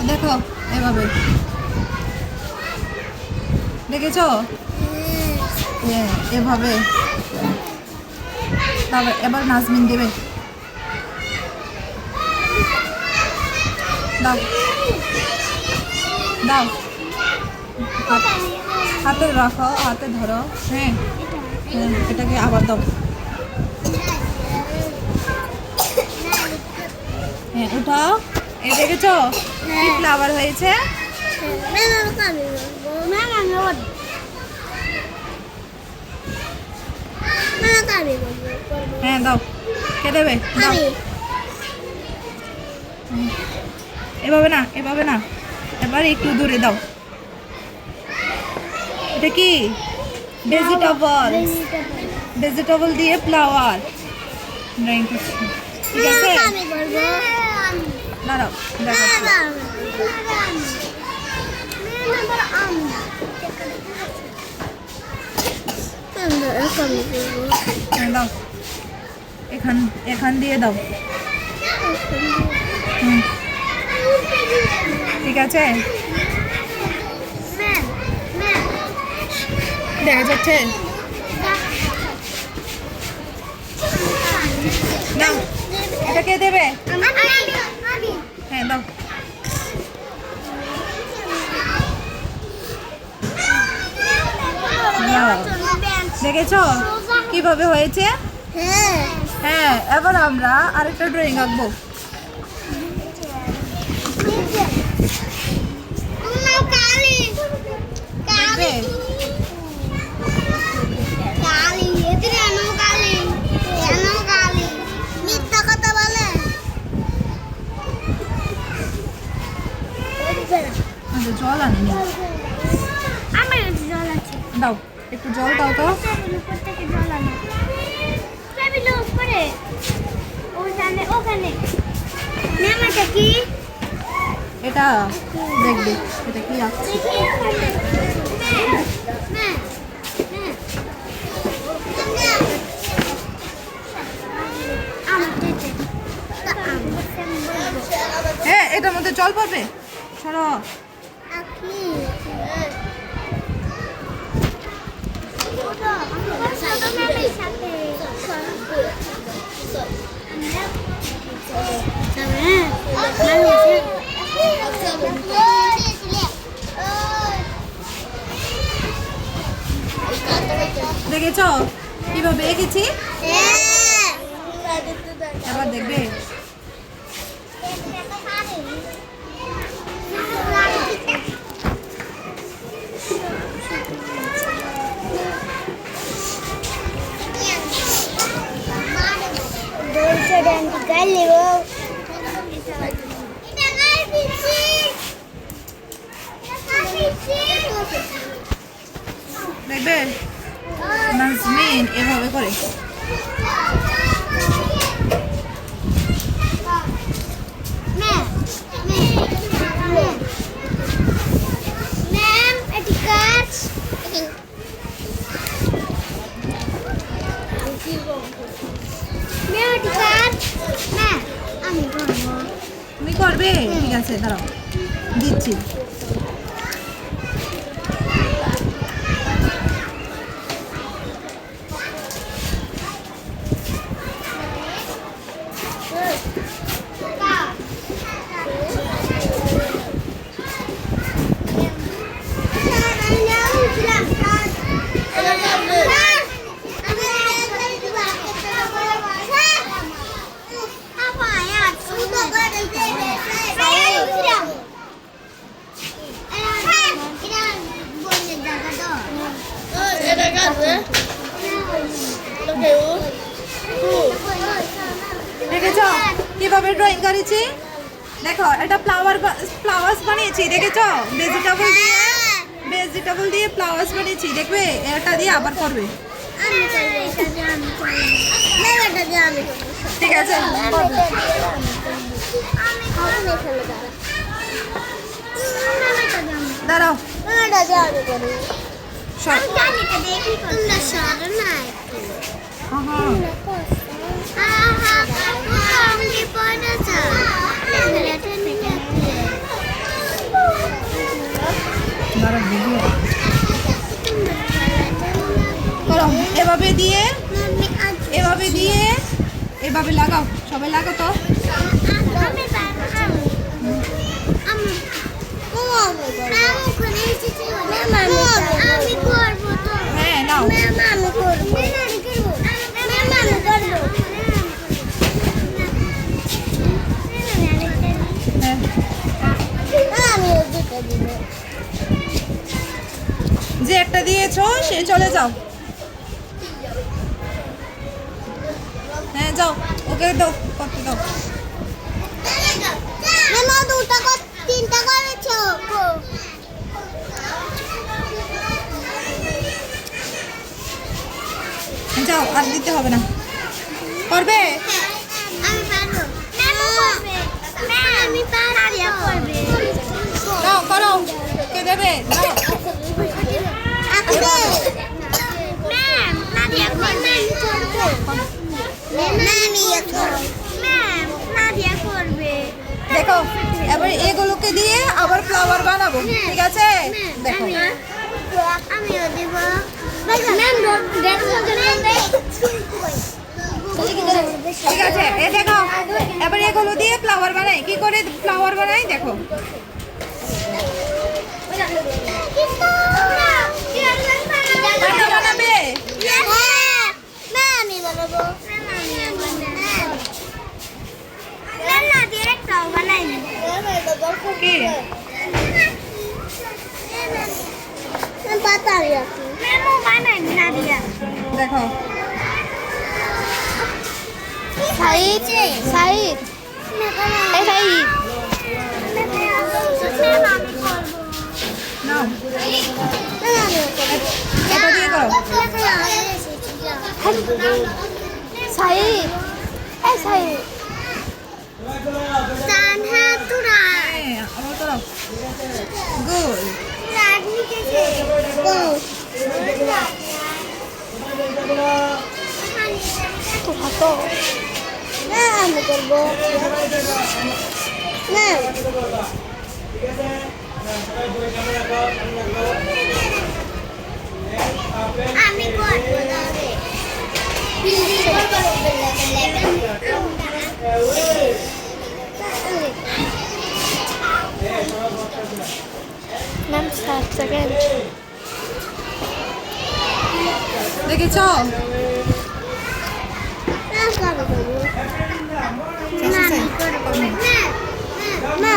দেখো এভাবে দেখেছো? হ্যাঁ এভাবে। তারপর এবার নাজমিন দেবে। দাও দাও, হাতে রাখো, হাতে ধরো। হ্যাঁ হ্যাঁ, এটাকে আবার দাও। হ্যাঁ উঠাও। এই দেখেছো কি ফ্লাওয়ার হয়েছে? হ্যাঁ দাও, কে দেবে? দাও। এভাবে না, এভাবে না, এবার একটু দূরে দাও। এটা কি? ভেজিটেবল, ভেজিটেবল দিয়ে ফ্লাওয়ার ড্রয়িং করছি। ঠিক আছে, দাঁড়াও দাও, এখান এখান দিয়ে দাও। ঠিক আছে, দেখা যাচ্ছে? নাও, এটা কে দেবে? হ্যাঁ দাও। দেখেছো কিভাবে হয়েছে? হ্যাঁ, এবার আমরা আরেকটা ড্রয়িং আঁকবো। জল আনিনি, দাও একটু জল দাও তো। এটা দেখবে, এটা কি আছে? হ্যাঁ এটার মধ্যে জল পড়বে, সরো। দেখেছো কিভাবে এঁকেছি? এবার দেখবে। দেখবে নাজমিন এভাবে করে। তুমি করবে? ঠিক আছে দাঁড়াও, দিচ্ছি। দেখেছো কিভাবে ড্রয়িং করেছি? দেখো এটা ফ্লাওয়ার্স বানিয়েছি, দেখেছো? ভেজিটেবল দিয়ে ফ্লাওয়ার্স বানিয়েছি। দেখবে এটা দিয়ে আবার করবে। ঠিক আছে, দাঁড়াও। করো এভাবে দিয়ে, এভাবে লাগাও, সবাই লাগাও তো। হ্যাঁ নাও। যে একটা দিয়েছো সে চলে যাও। হ্যাঁ যাও, ওকে দাও, করতে দাও। তিনটা করেছো। যাও, আর দিতে হবে না। করবে? আমি পারবো। আমি পারবো। নাও করো, কে দেবে? নাও। দেখো এবার এগুলোকে দিয়ে আবার ফ্লাওয়ার বানাবো, ঠিক আছে? দেখো আমিও দেব। ঠিক আছে, এ দেখো এবার এগুলো দিয়ে ফ্লাওয়ার বানাই। কি করে ফ্লাওয়ার বানাই দেখো। কাটা বানাবে? আমি বানাবো। না ডিরেক্টও বানাইনি। কি? পাতারি আছে। মেমো বানাইনি না দিয়া। দেখো সাইদ এই সাইদ নাও, এটা দিয়ে করো। সাইদ এই সাইদ তানহা তুরা হ্যাঁ, আবার করো। গুড। রাগনি কেছে তো হাতো না আমি করব না আমি করব দাদে ম্যাম 7 সেকেন্ড দেখেছ? না না